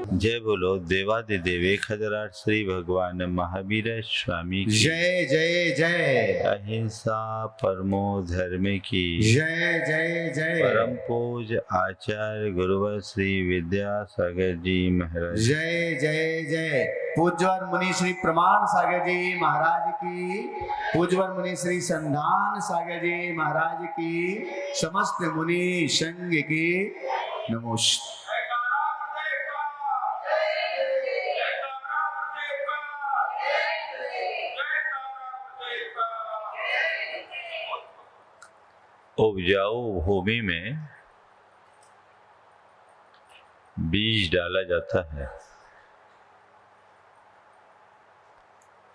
जय बोलो देवादिदेव 1008 श्री भगवान महावीर स्वामी की जय जय जय। अहिंसा परमो धर्म की जय जय जय। परम पूज आचार्य गुरुवर श्री विद्यासागर जी महाराज। जय जय जय। पूज्यवर मुनि श्री प्रमाण सागर जी महाराज की, पूज्यवर मुनि श्री संधान सागर जी महाराज की, समस्त मुनि संघ की नमोस्तुते। उपजाऊ भूमि में बीज डाला जाता है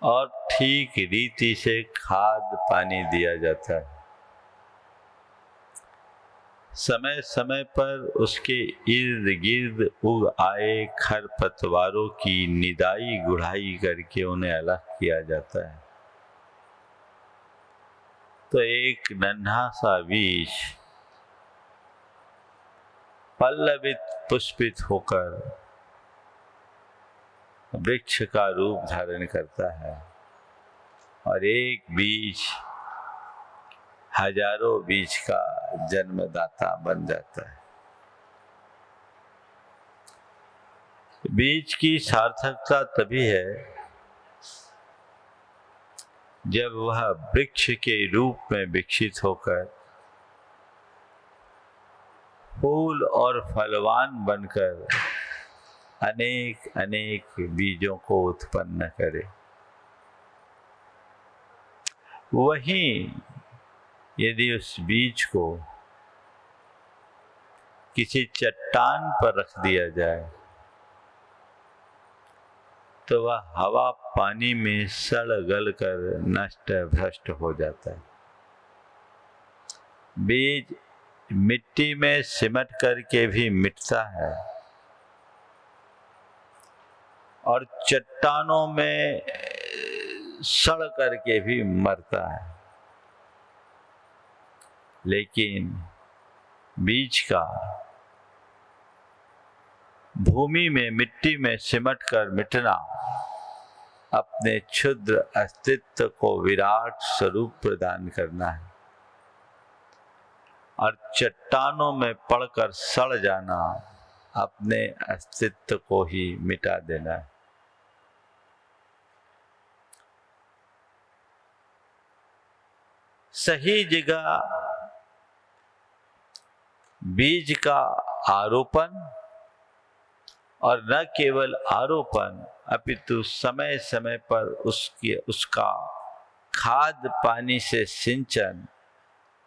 और ठीक रीति से खाद पानी दिया जाता है। समय समय पर उसके इर्द गिर्द उग आए खरपतवारों की निदाई गुड़ाई करके उन्हें अलग किया जाता है। तो एक नन्हा सा बीज पल्लवित पुष्पित होकर वृक्ष का रूप धारण करता है और एक बीज हजारों बीज का जन्मदाता बन जाता है। बीज की सार्थकता तभी है जब वह वृक्ष के रूप में विकसित होकर फूल और फलवान बनकर अनेक अनेक बीजों को उत्पन्न करे। वहीं यदि उस बीज को किसी चट्टान पर रख दिया जाए तो वह हवा पानी में सड़ गल कर नष्ट भ्रष्ट हो जाता है। बीज मिट्टी में सिमट करके भी मिटता है और चट्टानों में सड़ करके भी मरता है, लेकिन बीज का भूमि में मिट्टी में सिमट कर मिटना अपने क्षुद्र अस्तित्व को विराट स्वरूप प्रदान करना है और चट्टानों में पड़कर सड़ जाना अपने अस्तित्व को ही मिटा देना है। सही जगह बीज का आरोपण और न केवल आरोपण अपितु समय समय पर उसका खाद पानी से सिंचन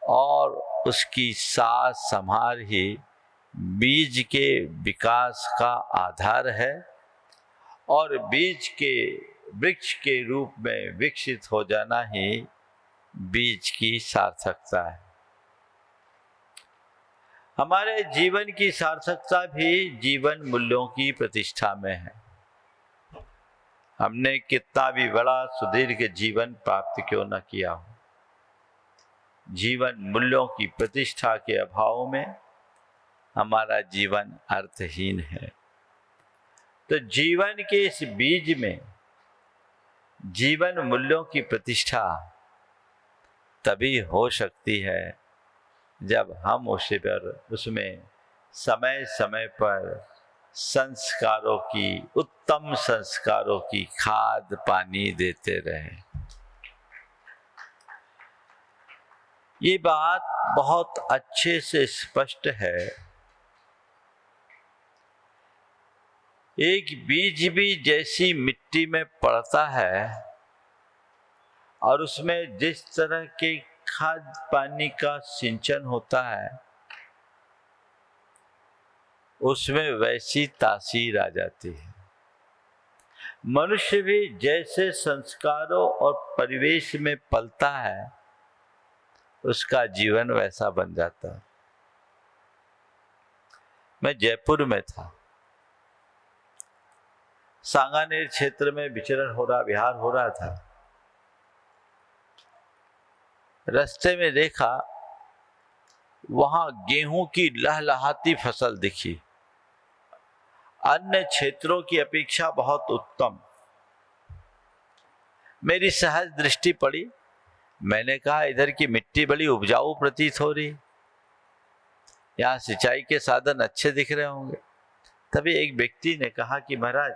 और उसकी साज संभाल ही बीज के विकास का आधार है और बीज के वृक्ष के रूप में विकसित हो जाना ही बीज की सार्थकता है। हमारे जीवन की सार्थकता भी जीवन मूल्यों की प्रतिष्ठा में है। हमने कितना भी बड़ा सुदीर्घ जीवन प्राप्त क्यों न किया हो, जीवन मूल्यों की प्रतिष्ठा के अभाव में हमारा जीवन अर्थहीन है। तो जीवन के इस बीज में जीवन मूल्यों की प्रतिष्ठा तभी हो सकती है जब हम उसमें समय समय पर उत्तम संस्कारों की खाद पानी देते रहें। ये बात बहुत अच्छे से स्पष्ट है। एक बीज भी जैसी मिट्टी में पड़ता है और उसमें जिस तरह के खाद पानी का सिंचन होता है उसमें वैसी तासीर आ जाती है। मनुष्य भी जैसे संस्कारों और परिवेश में पलता है उसका जीवन वैसा बन जाता है। मैं जयपुर में था, सांगानेर क्षेत्र में विहार हो रहा था। रास्ते में देखा वहां गेहूं की लहलहाती फसल दिखी। अन्य क्षेत्रों की अपेक्षा बहुत उत्तम। मेरी सहज दृष्टि पड़ी, मैंने कहा इधर की मिट्टी बड़ी उपजाऊ प्रतीत हो रही, यहाँ सिंचाई के साधन अच्छे दिख रहे होंगे। तभी एक व्यक्ति ने कहा कि महाराज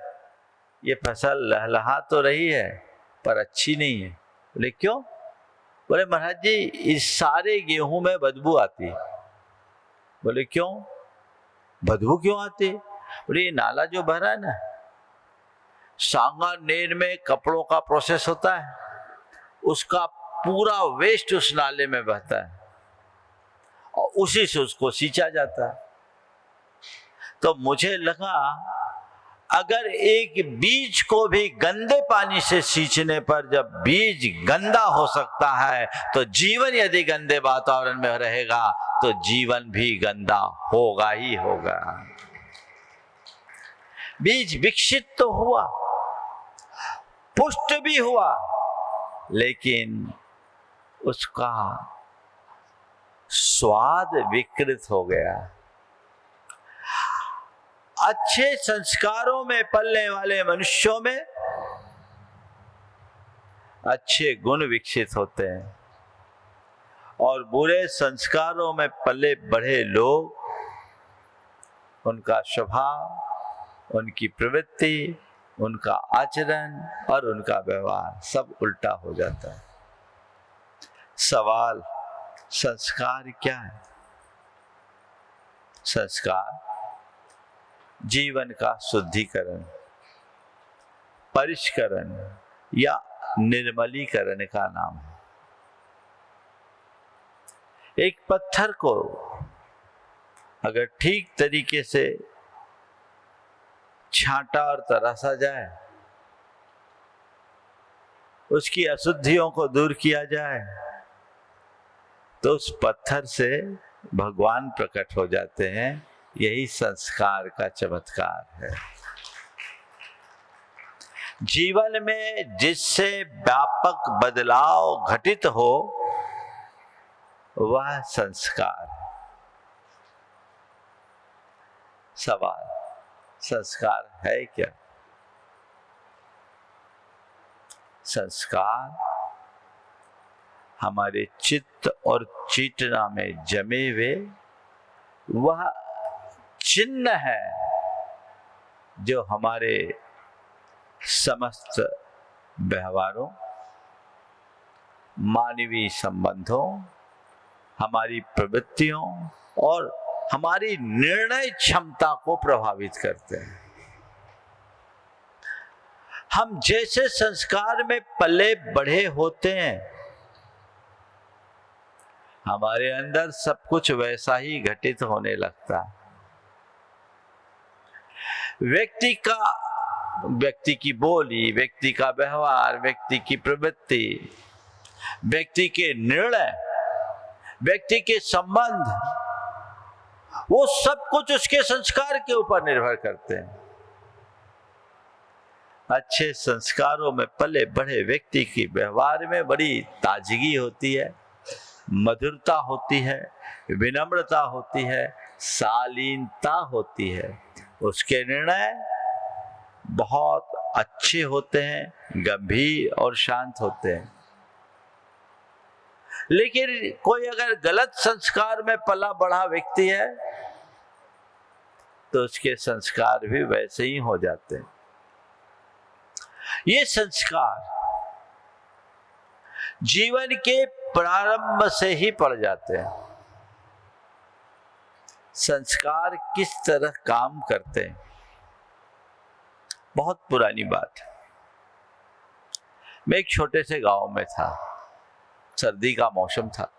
ये फसल लहलहा तो रही है पर अच्छी नहीं है। बोले क्यों? बोले महाराज जी इस सारे गेहूं में बदबू आती है। बोले क्यों? बदबू क्यों आती? बोले ये नाला जो भरा है ना, सांगानेर में कपड़ों का प्रोसेस होता है, उसका पूरा वेस्ट उस नाले में बहता है और उसी से उसको सींचा जाता है। तो मुझे लगा अगर एक बीज को भी गंदे पानी से सींचने पर जब बीज गंदा हो सकता है, तो जीवन यदि गंदे वातावरण में रहेगा तो जीवन भी गंदा होगा ही होगा। बीज विकसित तो हुआ, पुष्ट भी हुआ, लेकिन उसका स्वाद विकृत हो गया। अच्छे संस्कारों में पलने वाले मनुष्यों में अच्छे गुण विकसित होते हैं और बुरे संस्कारों में पले बढ़े लोग, उनका स्वभाव, उनकी प्रवृत्ति, उनका आचरण और उनका व्यवहार सब उल्टा हो जाता है। सवाल, संस्कार क्या है? संस्कार जीवन का शुद्धिकरण, परिष्करण या निर्मलीकरण का नाम है। एक पत्थर को अगर ठीक तरीके से छांटा और तराशा जाए, उसकी अशुद्धियों को दूर किया जाए, तो उस पत्थर से भगवान प्रकट हो जाते हैं। यही संस्कार का चमत्कार है। जीवन में जिससे व्यापक बदलाव घटित हो वह संस्कार। सवाल, संस्कार है क्या? संस्कार हमारे चित्त और चेतना में जमे हुए वह चिन्ह है जो हमारे समस्त व्यवहारों, मानवीय संबंधों, हमारी प्रवृत्तियों और हमारी निर्णय क्षमता को प्रभावित करते हैं। हम जैसे संस्कार में पले बढ़े होते हैं, हमारे अंदर सब कुछ वैसा ही घटित होने लगता है। व्यक्ति की बोली, व्यक्ति का व्यवहार, व्यक्ति की प्रवृत्ति, व्यक्ति के निर्णय, व्यक्ति के संबंध, वो सब कुछ उसके संस्कार के ऊपर निर्भर करते हैं। अच्छे संस्कारों में पले बढ़े व्यक्ति की व्यवहार में बड़ी ताजगी होती है, मधुरता होती है, विनम्रता होती है, शालीनता होती है। उसके निर्णय बहुत अच्छे होते हैं, गंभीर और शांत होते हैं। लेकिन कोई अगर गलत संस्कार में पला बढ़ा व्यक्ति है तो उसके संस्कार भी वैसे ही हो जाते हैं। ये संस्कार जीवन के प्रारंभ से ही पड़ जाते हैं। संस्कार किस तरह काम करते हैं? बहुत पुरानी बात है। मैं एक छोटे से गांव में था, सर्दी का मौसम था।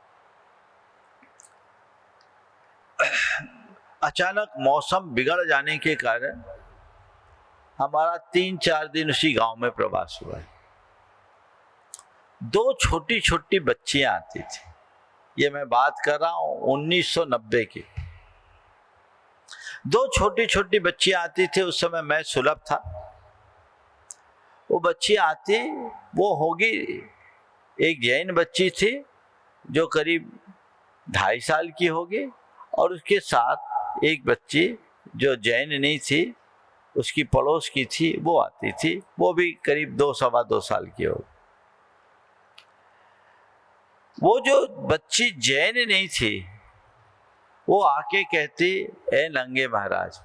अचानक मौसम बिगड़ जाने के कारण हमारा 3-4 दिन उसी गांव में प्रवास हुआ है। 2 छोटी छोटी बच्चियां आती थी। ये मैं बात कर रहा हूं 1990 की। 2 छोटी छोटी बच्चियां आती थी। उस समय मैं सुलभ था। वो बच्ची आती, वो होगी, एक जैन बच्ची थी जो करीब 2.5 साल की होगी, और उसके साथ एक बच्ची जो जैन नहीं थी उसकी पड़ोस की थी, वो आती थी, वो भी करीब 2-2.25 साल की हो। वो जो बच्ची जैन नहीं थी, वो आके कहती, ए नंगे महाराज।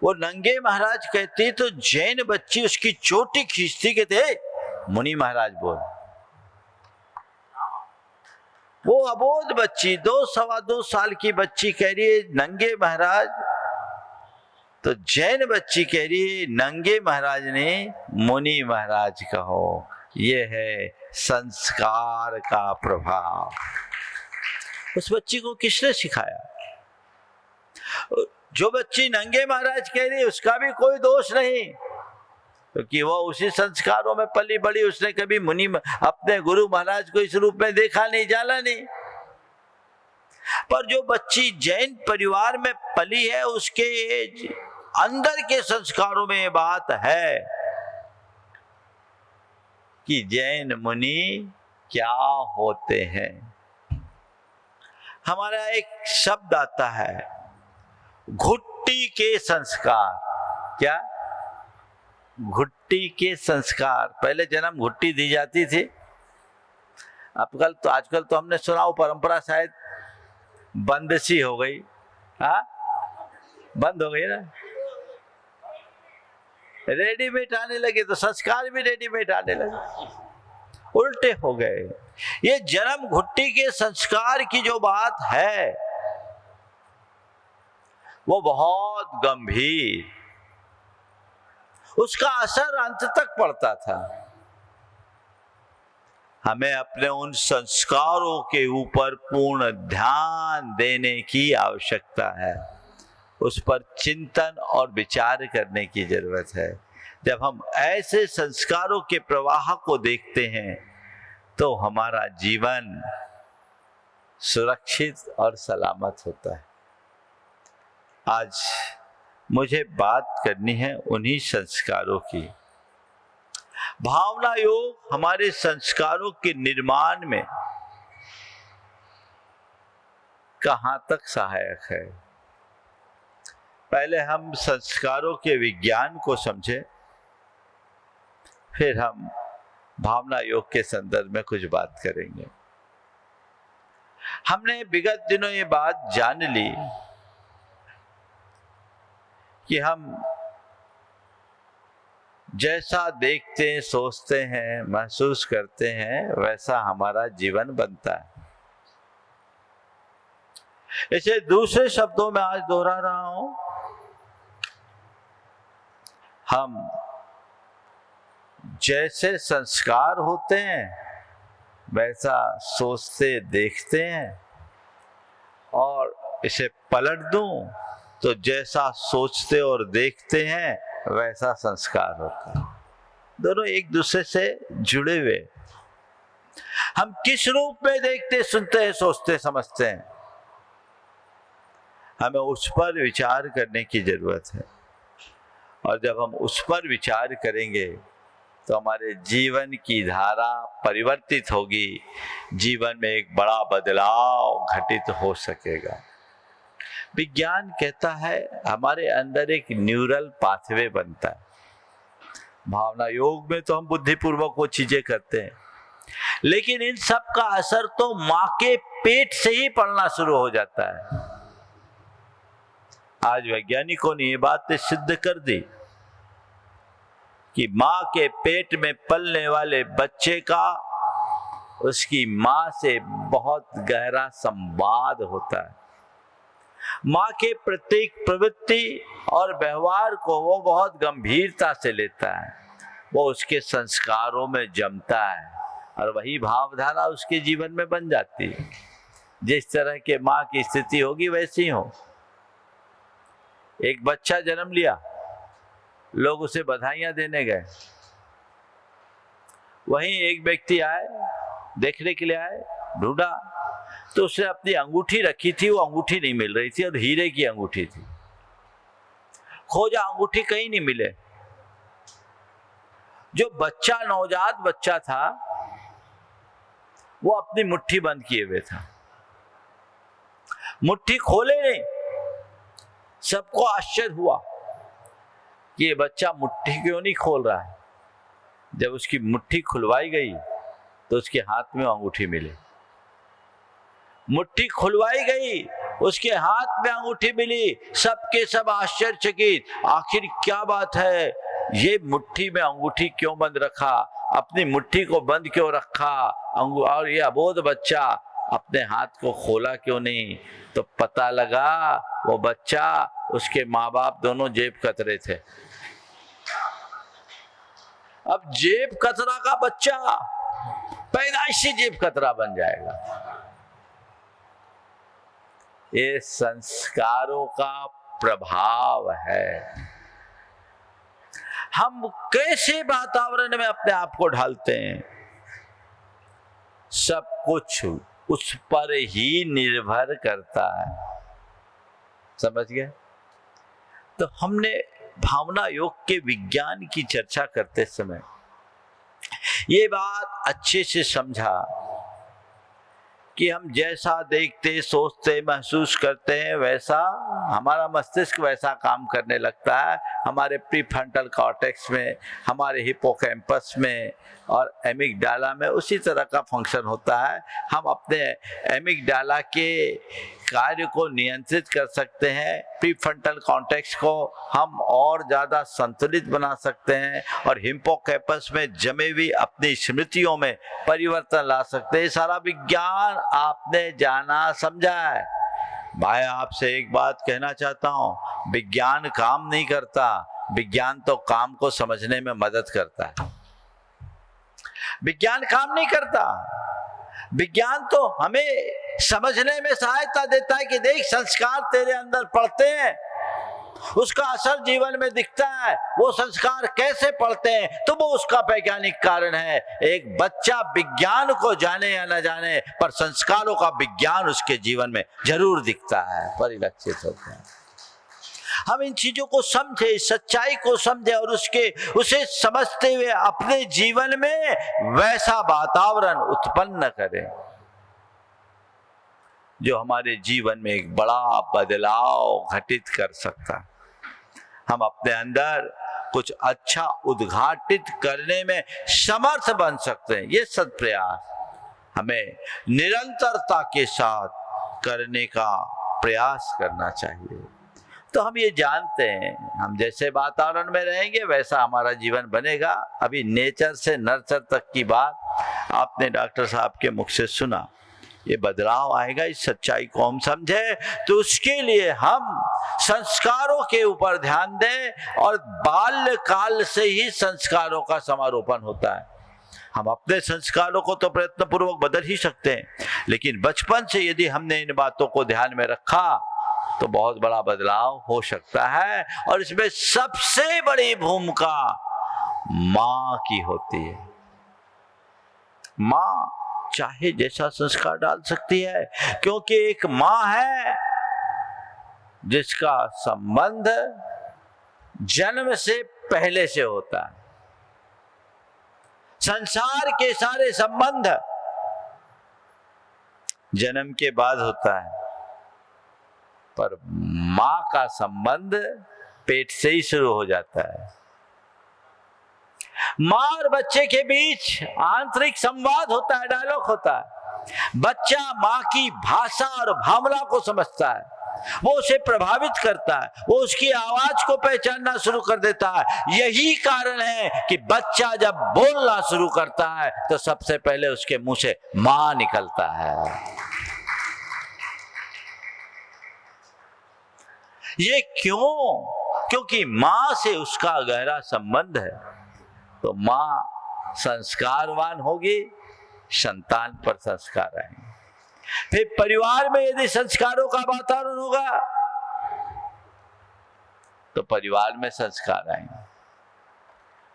वो नंगे महाराज कहती तो जैन बच्ची उसकी चोटी खींचती, कहते मुनि महाराज बोल। वो अबोध बच्ची 2-2.25 साल की बच्ची कह रही है नंगे महाराज, तो जैन बच्ची कह रही है नंगे महाराज ने मुनि महाराज कहो। ये है संस्कार का प्रभाव। उस बच्ची को किसने सिखाया? जो बच्ची नंगे महाराज कह रही उसका भी कोई दोष नहीं, क्योंकि वो उसी संस्कारों में पली बड़ी। उसने कभी मुनि अपने गुरु महाराज को इस रूप में देखा नहीं, जाना नहीं। पर जो बच्ची जैन परिवार में पली है, उसके अंदर के संस्कारों में ये बात है कि जैन मुनि क्या होते हैं। हमारा एक शब्द आता है, घुट्टी के संस्कार। क्या? घुट्टी के संस्कार। पहले जन्म घुट्टी दी जाती थी। आजकल तो हमने सुना वो परंपरा शायद बंद सी हो गई। हाँ, बंद हो गई ना, रेडीमेड आने लगे, तो संस्कार भी रेडीमेड आने लगे, उल्टे हो गए। ये जन्म घुट्टी के संस्कार की जो बात है वो बहुत गंभीर, उसका असर अंत तक पड़ता था। हमें अपने उन संस्कारों के ऊपर पूर्ण ध्यान देने की आवश्यकता है, उस पर चिंतन और विचार करने की जरूरत है। जब हम ऐसे संस्कारों के प्रवाह को देखते हैं तो हमारा जीवन सुरक्षित और सलामत होता है। आज मुझे बात करनी है उन्हीं संस्कारों की। भावना योग हमारे संस्कारों के निर्माण में कहां तक सहायक है? पहले हम संस्कारों के विज्ञान को समझें, फिर हम भावना योग के संदर्भ में कुछ बात करेंगे। हमने विगत दिनों ये बात जान ली कि हम जैसा देखते हैं, सोचते हैं, महसूस करते हैं, वैसा हमारा जीवन बनता है। इसे दूसरे शब्दों में आज दोहरा रहा हूं, हम जैसे संस्कार होते हैं वैसा सोचते देखते हैं, और इसे पलट दूं तो जैसा सोचते और देखते हैं वैसा संस्कार होता है। दोनों एक दूसरे से जुड़े हुए। हम किस रूप में देखते, सुनते हैं, सोचते, समझते हैं, हमें उस पर विचार करने की जरूरत है। और जब हम उस पर विचार करेंगे तो हमारे जीवन की धारा परिवर्तित होगी, जीवन में एक बड़ा बदलाव घटित हो सकेगा। विज्ञान कहता है हमारे अंदर एक न्यूरल पाथवे बनता है। भावना योग में तो हम बुद्धिपूर्वक वो चीजें करते हैं, लेकिन इन सब का असर तो मां के पेट से ही पड़ना शुरू हो जाता है। आज वैज्ञानिकों ने ये बात सिद्ध कर दी कि मां के पेट में पलने वाले बच्चे का उसकी मां से बहुत गहरा संवाद होता है। मां के प्रत्येक प्रवृत्ति और व्यवहार को वो बहुत गंभीरता से लेता है, वो उसके संस्कारों में जमता है, और वही भावधारा उसके जीवन में बन जाती है। जिस तरह के मां की स्थिति होगी वैसी हो। एक बच्चा जन्म लिया, लोग उसे बधाइयां देने गए, वहीं एक व्यक्ति आए, देखने के लिए आए, ढूंढा तो उसने अपनी अंगूठी रखी थी, वो अंगूठी नहीं मिल रही थी, और हीरे की अंगूठी थी। खोजा, अंगूठी कहीं नहीं मिले। जो बच्चा, नवजात बच्चा था, वो अपनी मुट्ठी बंद किए हुए था, मुट्ठी खोले नहीं। सबको आश्चर्य हुआ, कि ये बच्चा मुट्ठी क्यों नहीं खोल रहा है। जब उसकी मुट्ठी खुलवाई गई तो उसके हाथ में अंगूठी मिली। मुट्ठी खुलवाई गई, उसके हाथ में अंगूठी मिली। सबके सब आश्चर्यचकित, आखिर क्या बात है, ये मुट्ठी में अंगूठी क्यों बंद रखा, अपनी मुट्ठी को बंद क्यों रखा, और ये अबोध बच्चा अपने हाथ को खोला क्यों नहीं। तो पता लगा वो बच्चा, उसके माँ बाप दोनों जेब कतरे थे। अब जेब कतरा का बच्चा पैदाइशी जेब कतरा बन जाएगा। ये संस्कारों का प्रभाव है। हम कैसे वातावरण में अपने आप को ढालते हैं, सब कुछ उस पर ही निर्भर करता है। समझ गए? तो हमने भावना योग के विज्ञान की चर्चा करते समय ये बात अच्छे से समझा कि हम जैसा देखते, सोचते, महसूस करते हैं, वैसा हमारा मस्तिष्क वैसा काम करने लगता है। हमारे प्रीफ्रंटल कॉर्टेक्स में, हमारे हिपोकैम्पस में और एमिगडाला में उसी तरह का फंक्शन होता है। हम अपने एमिगडाला के कार्य को नियंत्रित कर सकते हैं, प्रीफ्रंटल कॉर्टेक्स को हम और ज़्यादा संतुलित बना सकते हैं और हिपोकैम्पस में जमे हुई अपनी स्मृतियों में परिवर्तन ला सकते हैं। सारा विज्ञान आपने जाना समझा है। भाई आपसे एक बात कहना चाहता हूँ, विज्ञान काम नहीं करता, विज्ञान तो काम को समझने में मदद करता है। विज्ञान काम नहीं करता, विज्ञान तो हमें समझने में सहायता देता है कि देख संस्कार तेरे अंदर पड़ते हैं, उसका असर जीवन में दिखता है। वो संस्कार कैसे पड़ते हैं तो वो उसका वैज्ञानिक कारण है। एक बच्चा विज्ञान को जाने या न जाने, पर संस्कारों का विज्ञान उसके जीवन में जरूर दिखता है, परिलक्षित होता है। हम इन चीजों को समझे, सच्चाई को समझे और उसे समझते हुए अपने जीवन में वैसा वातावरण उत्पन्न करें जो हमारे जीवन में एक बड़ा बदलाव घटित कर सकता है। हम अपने अंदर कुछ अच्छा उद्घाटित करने में समर्थ बन सकते हैं। ये सत्प्रयास हमें निरंतरता के साथ करने का प्रयास करना चाहिए। तो हम ये जानते हैं, हम जैसे वातावरण में रहेंगे वैसा हमारा जीवन बनेगा। अभी नेचर से नर्चर तक की बात आपने डॉक्टर साहब के मुख से सुना। ये बदलाव आएगा, इस सच्चाई को हम समझे तो उसके लिए हम संस्कारों के ऊपर ध्यान दें और बाल्यकाल से ही संस्कारों का समारोपण होता है। हम अपने संस्कारों को तो प्रयत्न पूर्वक बदल ही सकते हैं, लेकिन बचपन से यदि हमने इन बातों को ध्यान में रखा तो बहुत बड़ा बदलाव हो सकता है। और इसमें सबसे बड़ी भूमिका माँ की होती है। माँ चाहे जैसा संस्कार डाल सकती है, क्योंकि एक माँ है जिसका संबंध जन्म से पहले से होता है। संसार के सारे संबंध जन्म के बाद होता है, पर माँ का संबंध पेट से ही शुरू हो जाता है। माँ और बच्चे के बीच आंतरिक संवाद होता है, डायलॉग होता है। बच्चा माँ की भाषा और भावना को समझता है, वो उसे प्रभावित करता है, वो उसकी आवाज को पहचानना शुरू कर देता है। यही कारण है कि बच्चा जब बोलना शुरू करता है तो सबसे पहले उसके मुंह से माँ निकलता है। ये क्यों? क्योंकि माँ से उसका गहरा संबंध है। तो माँ संस्कारवान होगी, संतान पर संस्कार आएंगे। फिर परिवार में यदि संस्कारों का वातावरण होगा तो परिवार में संस्कार आएंगे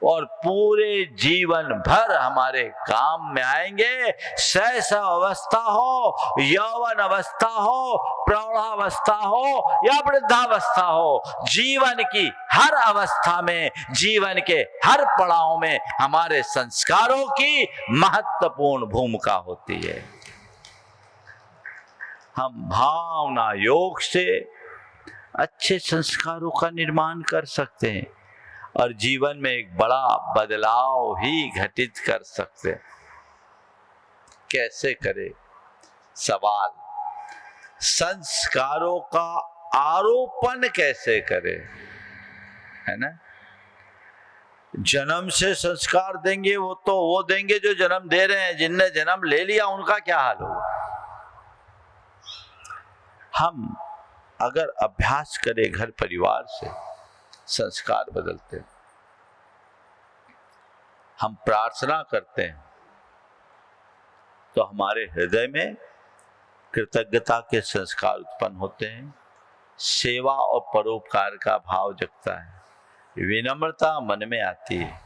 और पूरे जीवन भर हमारे काम में आएंगे। शैशव अवस्था हो, यौवन अवस्था हो, प्रौढ़ावस्था हो या वृद्धावस्था हो, जीवन की हर अवस्था में, जीवन के हर पड़ाव में हमारे संस्कारों की महत्वपूर्ण भूमिका होती है। हम भावना योग से अच्छे संस्कारों का निर्माण कर सकते हैं। और जीवन में एक बड़ा बदलाव ही घटित कर सकते हैं। कैसे करे? सवाल, संस्कारों का आरोपण कैसे करे, है ना? जन्म से संस्कार देंगे वो तो वो देंगे जो जन्म दे रहे हैं, जिनने जन्म ले लिया उनका क्या हाल होगा? हम अगर अभ्यास करें घर परिवार से, संस्कार बदलते हैं। हम प्रार्थना करते हैं तो हमारे हृदय में कृतज्ञता के संस्कार उत्पन्न होते हैं, सेवा और परोपकार का भाव जगता है, विनम्रता मन में आती है।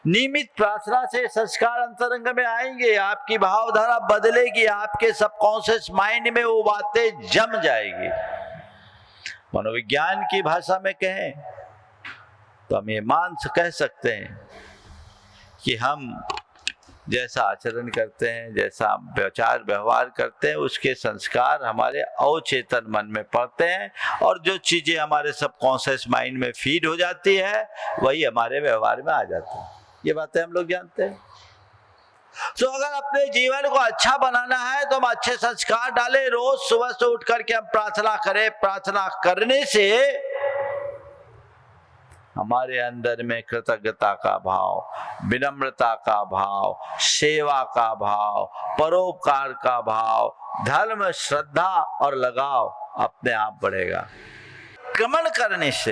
नियमित प्रार्थना से संस्कार अंतरंग में आएंगे, आपकी भावधारा बदलेगी, आपके सबकॉन्शियस माइंड में वो बातें जम जाएगी। मनोविज्ञान की भाषा में कहें तो हम ये कह सकते हैं कि हम जैसा आचरण करते हैं, जैसा विचार व्यवहार करते हैं, उसके संस्कार हमारे अवचेतन मन में पड़ते हैं, और जो चीजें हमारे सबकॉन्शियस माइंड में फीड हो जाती है वही हमारे व्यवहार में आ जाती है। ये बातें हम लोग जानते हैं। तो अगर अपने जीवन को अच्छा बनाना है तो हम अच्छे संस्कार डालें। रोज सुबह से उठ करके हम प्रार्थना करें। प्रार्थना करने से हमारे अंदर में कृतज्ञता का भाव, विनम्रता का भाव, सेवा का भाव, परोपकार का भाव, धर्म, श्रद्धा और लगाव अपने आप बढ़ेगा। क्रमण करने से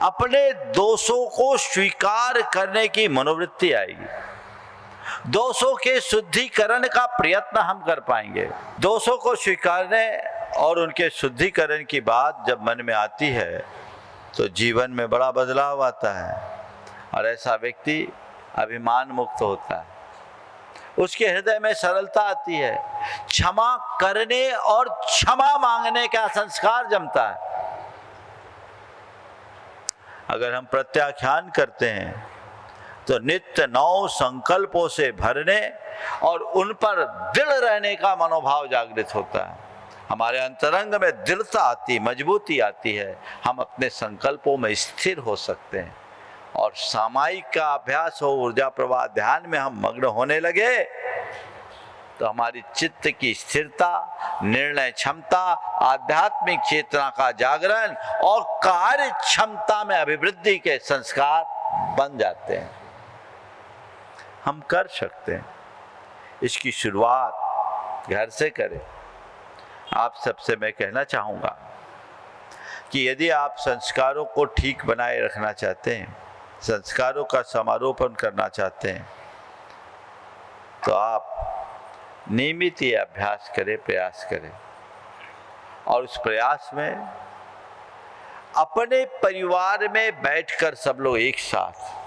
अपने दोषों को स्वीकार करने की मनोवृत्ति आएगी। दोषों के शुद्धिकरण का प्रयत्न हम कर पाएंगे। दोषों को स्वीकारने और उनके शुद्धिकरण की बात जब मन में आती है तो जीवन में बड़ा बदलाव आता है, और ऐसा व्यक्ति अभिमान मुक्त होता है। उसके हृदय में सरलता आती है, क्षमा करने और क्षमा मांगने का संस्कार जमता है। अगर हम प्रत्याख्यान करते हैं तो नित्य नौ संकल्पों से भरने और उन पर दृढ़ रहने का मनोभाव जागृत होता है। हमारे अंतरंग में दृढ़ता आती, मजबूती आती है। हम अपने संकल्पों में स्थिर हो सकते हैं, और सामायिक का अभ्यास हो, ऊर्जा प्रवाह ध्यान में हम मग्न होने लगे तो हमारी चित्त की स्थिरता, निर्णय क्षमता, आध्यात्मिक चेतना का जागरण और कार्य क्षमता में अभिवृद्धि के संस्कार बन जाते हैं। हम कर सकते हैं। इसकी शुरुआत घर से करें। आप सबसे मैं कहना चाहूँगा कि यदि आप संस्कारों को ठीक बनाए रखना चाहते हैं, संस्कारों का समारोपण करना चाहते हैं, तो आप नियमित ये अभ्यास करें, प्रयास करें। और उस प्रयास में अपने परिवार में बैठकर सब लोग एक साथ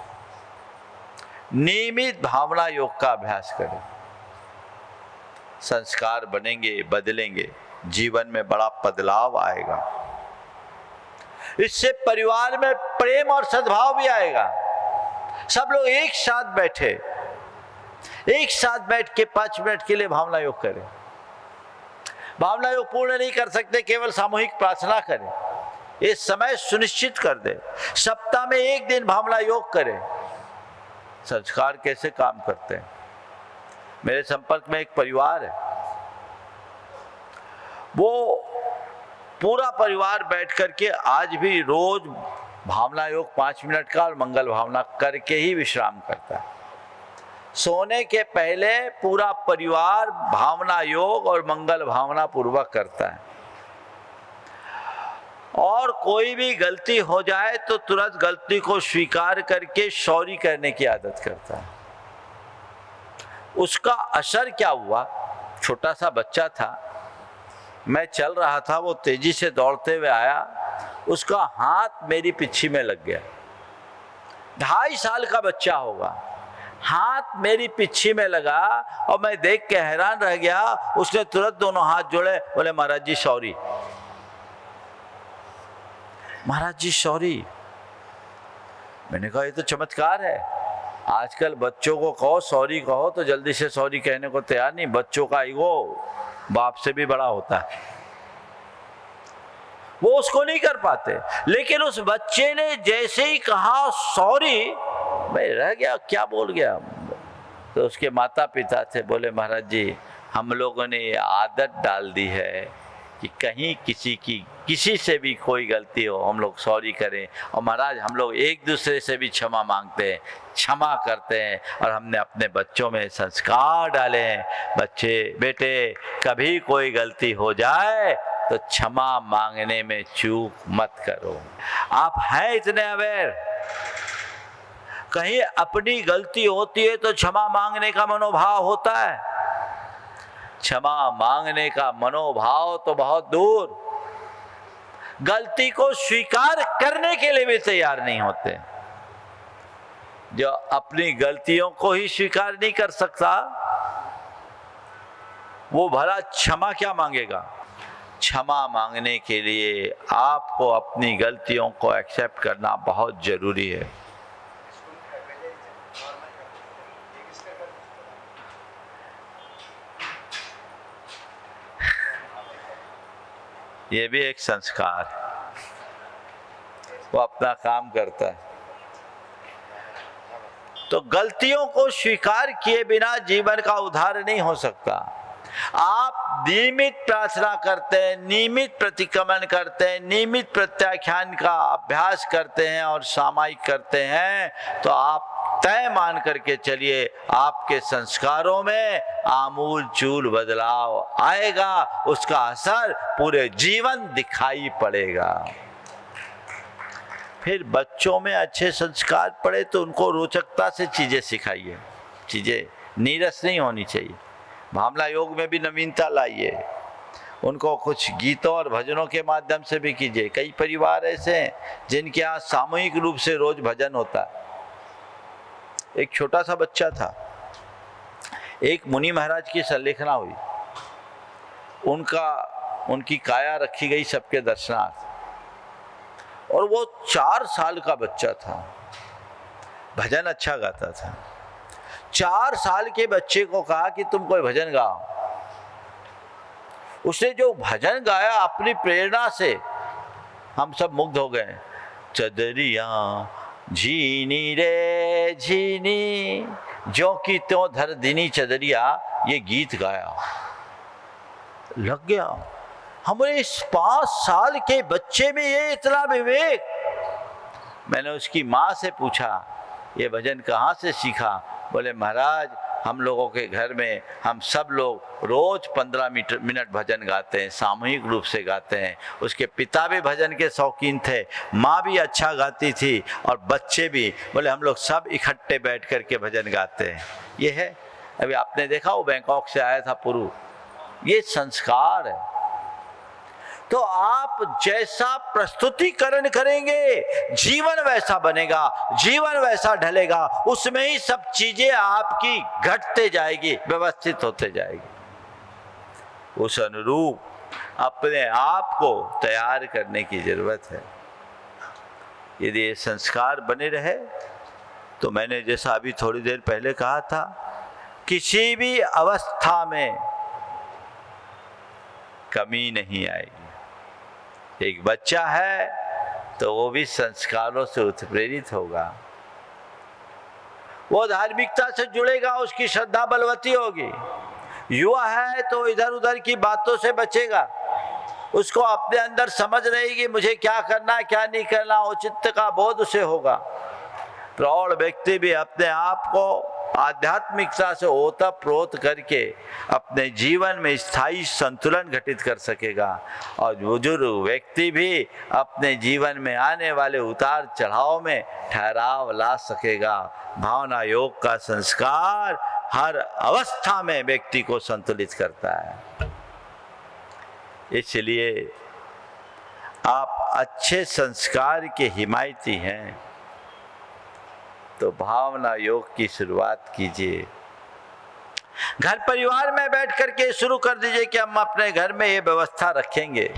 नियमित भावना योग का अभ्यास करें। संस्कार बनेंगे, बदलेंगे, जीवन में बड़ा बदलाव आएगा। इससे परिवार में प्रेम और सद्भाव भी आएगा। सब लोग एक साथ बैठे, एक साथ बैठ के 5 मिनट के लिए भावना योग करें। भावना योग पूर्ण नहीं कर सकते, केवल सामूहिक प्रार्थना करें। ये समय सुनिश्चित कर दे, सप्ताह में 1 दिन भावना योग करें। संस्कार कैसे काम करते हैं? मेरे संपर्क में एक परिवार है, वो पूरा परिवार बैठ करके आज भी रोज भावना योग 5 मिनट का और मंगल भावना करके ही विश्राम करता है। सोने के पहले पूरा परिवार भावना योग और मंगल भावना पूर्वक करता है, और कोई भी गलती हो जाए तो तुरंत गलती को स्वीकार करके सॉरी करने की आदत करता है। उसका असर क्या हुआ? छोटा सा बच्चा था, मैं चल रहा था, वो तेजी से दौड़ते हुए आया, उसका हाथ मेरी पिच्छी में लग गया। 2.5 साल का बच्चा होगा, हाथ मेरी पिच्छी में लगा और मैं देख के हैरान रह गया। उसने तुरंत दोनों हाथ जोड़े, बोले महाराज जी सॉरी, महाराज जी सॉरी। मैंने कहा ये तो चमत्कार है। आजकल बच्चों को कहो सॉरी कहो तो जल्दी से सॉरी कहने को तैयार नहीं। बच्चों का ईगो बाप से भी बड़ा होता है। वो उसको नहीं कर पाते। लेकिन उस बच्चे ने जैसे ही कहा सॉरी, मैं रह गया, क्या बोल गया। तो उसके माता पिता थे, बोले महाराज जी हम लोगों ने ये आदत डाल दी है कि कहीं किसी से भी कोई गलती हो हम लोग सॉरी करें, और महाराज हम लोग एक दूसरे से भी क्षमा मांगते हैं, क्षमा करते हैं। और हमने अपने बच्चों में संस्कार डाले हैं, बच्चे बेटे कभी कोई गलती हो जाए तो क्षमा मांगने में चूक मत करो। आप हैं इतने अवेयर, कहीं अपनी गलती होती है तो क्षमा मांगने का मनोभाव होता है, क्षमा मांगने का मनोभाव तो बहुत दूर, गलती को स्वीकार करने के लिए भी तैयार नहीं होते। जो अपनी गलतियों को ही स्वीकार नहीं कर सकता वो भला क्षमा क्या मांगेगा। क्षमा मांगने के लिए आपको अपनी गलतियों को एक्सेप्ट करना बहुत जरूरी है। ये भी एक संस्कार, वो अपना काम करता है। तो गलतियों को स्वीकार किए बिना जीवन का उद्धार नहीं हो सकता। आप नियमित प्रार्थना करते हैं, नियमित प्रतिक्रमण करते हैं, नियमित प्रत्याख्यान का अभ्यास करते हैं और सामायिक करते हैं, तो आप तय मान करके चलिए आपके संस्कारों में आमूल चूल बदलाव आएगा, उसका असर पूरे जीवन दिखाई पड़ेगा। फिर बच्चों में अच्छे संस्कार पड़े तो उनको रोचकता से चीजें सिखाइए, चीजें नीरस नहीं होनी चाहिए। भावना योग में भी नवीनता लाइए, उनको कुछ गीतों और भजनों के माध्यम से भी कीजिए। कई परिवार ऐसे हैं जिनके यहाँ सामूहिक रूप से रोज भजन होता है। एक छोटा सा बच्चा था, एक मुनि महाराज की संलेखना हुई, उनकी काया रखी गई सबके दर्शनार्थ, और वो 4 साल का बच्चा था, भजन अच्छा गाता था। 4 साल के बच्चे को कहा कि तुम कोई भजन गाओ। उसने जो भजन गाया अपनी प्रेरणा से हम सब मुग्ध हो गए। चदरिया झीनी रे झीनी जो की त्यों धर दीनी चदरिया, ये गीत गाया, लग गया। हमारे इस 5 साल के बच्चे में ये इतना विवेक। मैंने उसकी माँ से पूछा ये भजन कहाँ से सीखा। बोले महाराज हम लोगों के घर में हम सब लोग रोज 15 मिनट भजन गाते हैं, सामूहिक रूप से गाते हैं। उसके पिता भी भजन के शौकीन थे, माँ भी अच्छा गाती थी और बच्चे भी। बोले हम लोग सब इकट्ठे बैठ कर के भजन गाते हैं। ये है, अभी आपने देखा वो बैंकॉक से आया था पुरु, ये संस्कार है। तो आप जैसा प्रस्तुतिकरण करेंगे जीवन वैसा बनेगा, जीवन वैसा ढलेगा, उसमें ही सब चीजें आपकी घटते जाएगी, व्यवस्थित होते जाएगी। उस अनुरूप अपने आप को तैयार करने की जरूरत है। यदि ये संस्कार बने रहे तो मैंने जैसा अभी थोड़ी देर पहले कहा था, किसी भी अवस्था में कमी नहीं आएगी। एक बच्चा है तो वो भी संस्कारों से उत्प्रेरित होगा, वो धार्मिकता से जुड़ेगा, उसकी श्रद्धा बलवती होगी। युवा है तो इधर उधर की बातों से बचेगा, उसको अपने अंदर समझ रहेगी मुझे क्या करना है क्या नहीं करना, औचित्य का बोध उसे होगा। प्रौढ़ व्यक्ति भी अपने आप को आध्यात्मिकता से ओतप्रोत करके अपने जीवन में स्थायी संतुलन घटित कर सकेगा, और बुजुर्ग व्यक्ति भी अपने जीवन में आने वाले उतार चढ़ाव में ठहराव ला सकेगा। भावना योग का संस्कार हर अवस्था में व्यक्ति को संतुलित करता है। इसलिए आप अच्छे संस्कार के हिमायती हैं तो भावना योग की शुरुआत कीजिए। घर परिवार में बैठ करके शुरू कर दीजिए कि हम अपने घर में ये व्यवस्था रखेंगे,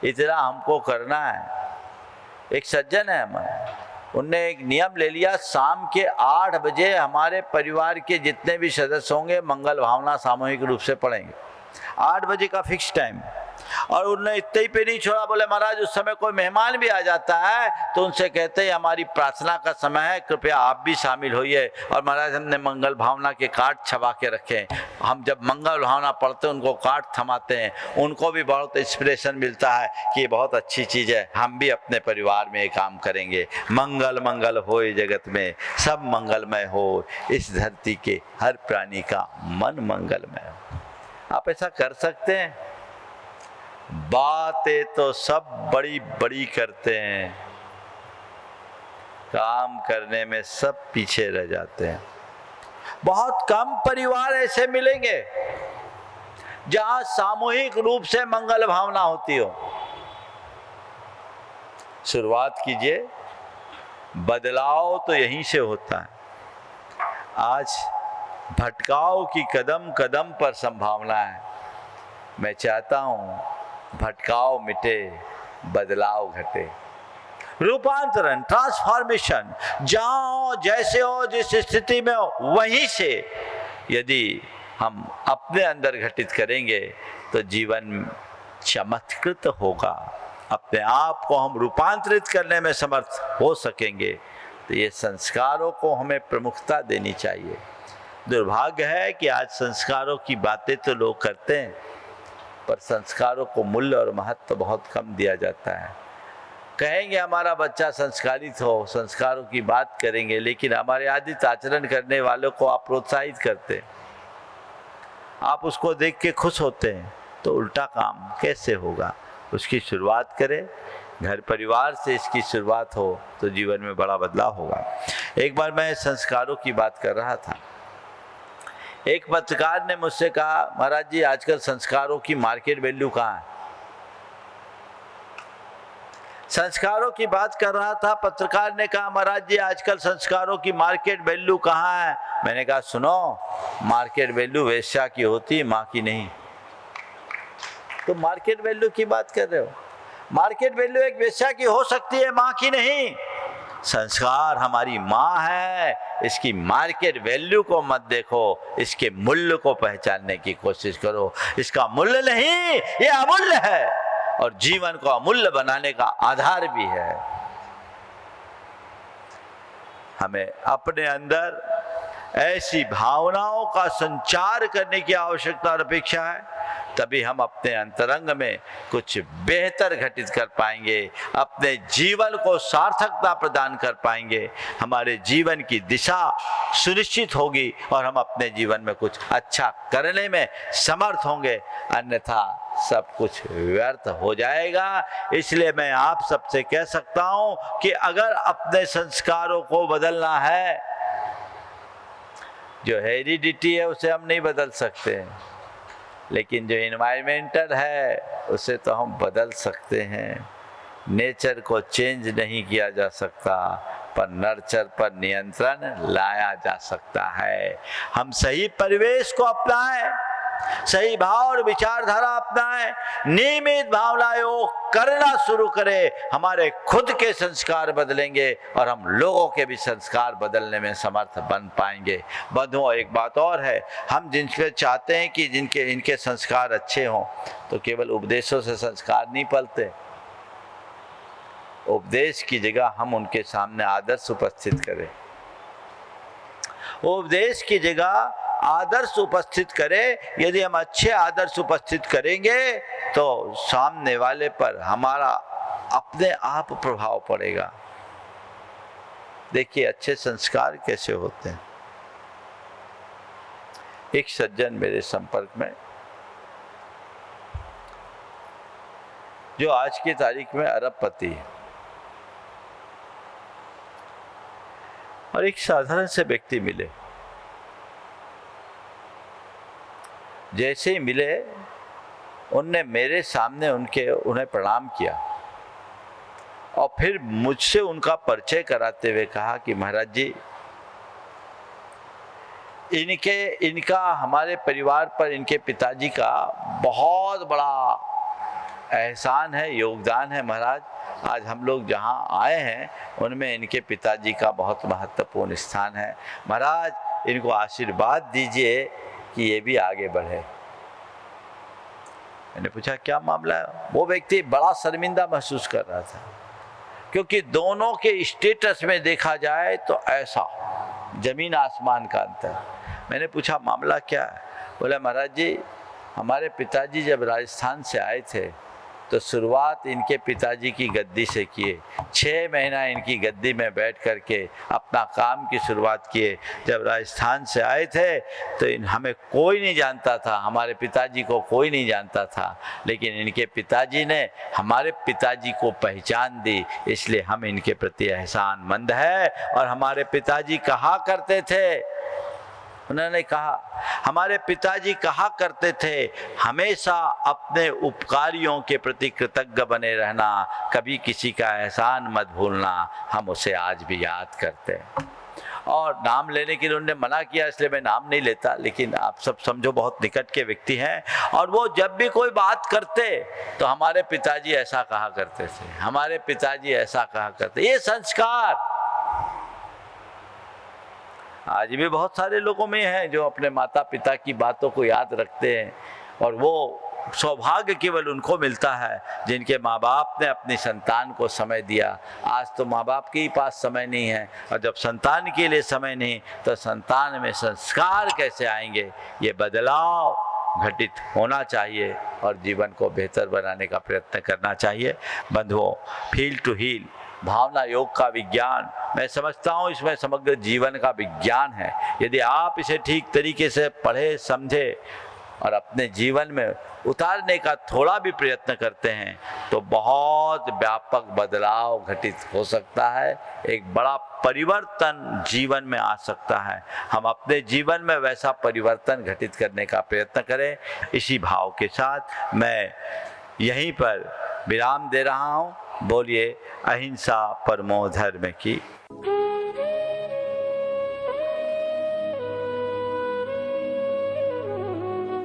इतना हमको करना है। एक सज्जन है हमारे, उनने एक नियम ले लिया, शाम के 8 बजे हमारे परिवार के जितने भी सदस्य होंगे मंगल भावना सामूहिक रूप से पढ़ेंगे। 8 बजे का फिक्स टाइम। और उन्होंने इतने ही पे नहीं छोड़ा, बोले महाराज उस समय कोई मेहमान भी आ जाता है तो उनसे कहते हैं हमारी प्रार्थना का समय है, कृपया आप भी शामिल होइए। और महाराज हमने मंगल भावना के कार्ड छपा के रखे हैं, हम जब मंगल भावना पढ़ते हैं उनको कार्ड थमाते हैं, उनको भी बहुत इंस्पिरेशन मिलता है कि ये बहुत अच्छी चीज़ है, हम भी अपने परिवार में ये काम करेंगे। मंगल मंगल हो जगत में, सब मंगलमय हो, इस धरती के हर प्राणी का मन मंगलमय हो। आप ऐसा कर सकते हैं? बातें तो सब बड़ी बड़ी करते हैं, काम करने में सब पीछे रह जाते हैं। बहुत कम परिवार ऐसे मिलेंगे जहां सामूहिक रूप से मंगल भावना होती हो। शुरुआत कीजिए, बदलाव तो यहीं से होता है। आज भटकाव की कदम कदम पर संभावना है। मैं चाहता हूं भटकाव मिटे, बदलाव घटे, रूपांतरण, ट्रांसफॉर्मेशन, जहां हो, जैसे हो, जिस स्थिति में हो, वहीं से यदि हम अपने अंदर घटित करेंगे तो जीवन चमत्कृत होगा, अपने आप को हम रूपांतरित करने में समर्थ हो सकेंगे। तो ये संस्कारों को हमें प्रमुखता देनी चाहिए। दुर्भाग्य है कि आज संस्कारों की बातें तो लोग करते हैं, पर संस्कारों को मूल्य और महत्व बहुत कम दिया जाता है। कहेंगे हमारा बच्चा संस्कारित हो, संस्कारों की बात करेंगे, लेकिन हमारे आदित आचरण करने वालों को आप प्रोत्साहित करते हैं, आप उसको देख के खुश होते हैं, तो उल्टा काम कैसे होगा? उसकी शुरुआत करें, घर परिवार से इसकी शुरुआत हो तो जीवन में बड़ा बदलाव होगा। एक बार मैं संस्कारों की बात कर रहा था, एक पत्रकार ने मुझसे कहा महाराज जी आजकल संस्कारों की मार्केट वैल्यू कहाँ है? संस्कारों की बात कर रहा था, पत्रकार ने कहा महाराज जी आजकल संस्कारों की मार्केट वैल्यू कहाँ है? मैंने कहा सुनो, मार्केट वैल्यू वेश्या की होती, माँ की नहीं। तो मार्केट वैल्यू की बात कर रहे हो? मार्केट वैल्यू एक वेश्या की हो सकती है, माँ की नहीं। संस्कार हमारी माँ है, इसकी मार्केट वैल्यू को मत देखो, इसके मूल्य को पहचानने की कोशिश करो। इसका मूल्य नहीं, ये अमूल्य है और जीवन को अमूल्य बनाने का आधार भी है। हमें अपने अंदर ऐसी भावनाओं का संचार करने की आवश्यकता और अपेक्षा है, तभी हम अपने अंतरंग में कुछ बेहतर घटित कर पाएंगे, अपने जीवन को सार्थकता प्रदान कर पाएंगे, हमारे जीवन की दिशा सुनिश्चित होगी और हम अपने जीवन में कुछ अच्छा करने में समर्थ होंगे, अन्यथा सब कुछ व्यर्थ हो जाएगा। इसलिए मैं आप सबसे कह सकता हूं कि अगर अपने संस्कारों को बदलना है, जो हेरिडिटी है उसे हम नहीं बदल सकते, लेकिन जो एनवायरमेंटल है उसे तो हम बदल सकते हैं। नेचर को चेंज नहीं किया जा सकता, पर नर्चर पर नियंत्रण लाया जा सकता है। हम सही परिवेश को अपनाएं, सही भाव और विचारधारा अपनाएं, नियमित भावना योग करना शुरू करें, हमारे खुद के संस्कार बदलेंगे और हम लोगों के भी संस्कार बदलने में समर्थ बन पाएंगे। बंधुओं, एक बात और है, हम जिनके चाहते हैं कि इनके संस्कार अच्छे हों, तो केवल उपदेशों से संस्कार नहीं पलते। उपदेश की जगह हम उनके सामने आदर्श उपस्थित करें, उपदेश की जगह आदर्श उपस्थित करें। यदि हम अच्छे आदर्श उपस्थित करेंगे तो सामने वाले पर हमारा अपने आप प्रभाव पड़ेगा। देखिए अच्छे संस्कार कैसे होते हैं। एक सज्जन मेरे संपर्क में, जो आज की तारीख में अरबपति है, और एक साधारण से व्यक्ति मिले। जैसे ही मिले उनने मेरे सामने उन्हें प्रणाम किया और फिर मुझसे उनका परिचय कराते हुए कहा कि महाराज जी इनका हमारे परिवार पर, इनके पिताजी का बहुत बड़ा एहसान है, योगदान है महाराज। आज हम लोग जहाँ आए हैं उनमें इनके पिताजी का बहुत महत्वपूर्ण स्थान है। महाराज इनको आशीर्वाद दीजिए कि ये भी आगे बढ़े। मैंने पूछा क्या मामला है? वो व्यक्ति बड़ा शर्मिंदा महसूस कर रहा था, क्योंकि दोनों के स्टेटस में देखा जाए तो ऐसा जमीन आसमान का अंतर। मैंने पूछा मामला क्या है? बोला महाराज जी, हमारे पिताजी जब राजस्थान से आए थे तो शुरुआत इनके पिताजी की गद्दी से किए। 6 महीना इनकी गद्दी में बैठ कर के अपना काम की शुरुआत किए। जब राजस्थान से आए थे तो हमें कोई नहीं जानता था, हमारे पिताजी को कोई नहीं जानता था, लेकिन इनके पिताजी ने हमारे पिताजी को पहचान दी, इसलिए हम इनके प्रति एहसानमंद है। और हमारे पिताजी कहा करते थे, उन्होंने कहा, हमारे पिताजी कहा करते थे, हमेशा अपने उपकारियों के प्रति कृतज्ञ बने रहना, कभी किसी का एहसान मत भूलना। हम उसे आज भी याद करते हैं। और नाम लेने के लिए उन्होंने मना किया, इसलिए मैं नाम नहीं लेता, लेकिन आप सब समझो बहुत निकट के व्यक्ति हैं। और वो जब भी कोई बात करते तो हमारे पिताजी ऐसा कहा करते थे, हमारे पिताजी ऐसा कहा करते। ये संस्कार आज भी बहुत सारे लोगों में है जो अपने माता पिता की बातों को याद रखते हैं, और वो सौभाग्य केवल उनको मिलता है जिनके माँ बाप ने अपनी संतान को समय दिया। आज तो माँ बाप के ही पास समय नहीं है, और जब संतान के लिए समय नहीं तो संतान में संस्कार कैसे आएंगे? ये बदलाव घटित होना चाहिए और जीवन को बेहतर बनाने का प्रयत्न करना चाहिए। बंधुओं, फील टू हील भावना योग का विज्ञान, मैं समझता हूँ इसमें समग्र जीवन का विज्ञान है। यदि आप इसे ठीक तरीके से पढ़े समझे और अपने जीवन में उतारने का थोड़ा भी प्रयत्न करते हैं तो बहुत व्यापक बदलाव घटित हो सकता है, एक बड़ा परिवर्तन जीवन में आ सकता है। हम अपने जीवन में वैसा परिवर्तन घटित करने का प्रयत्न करें। इसी भाव के साथ मैं यहीं पर विराम दे रहा हूँ। बोलिए अहिंसा परमो धर्म की।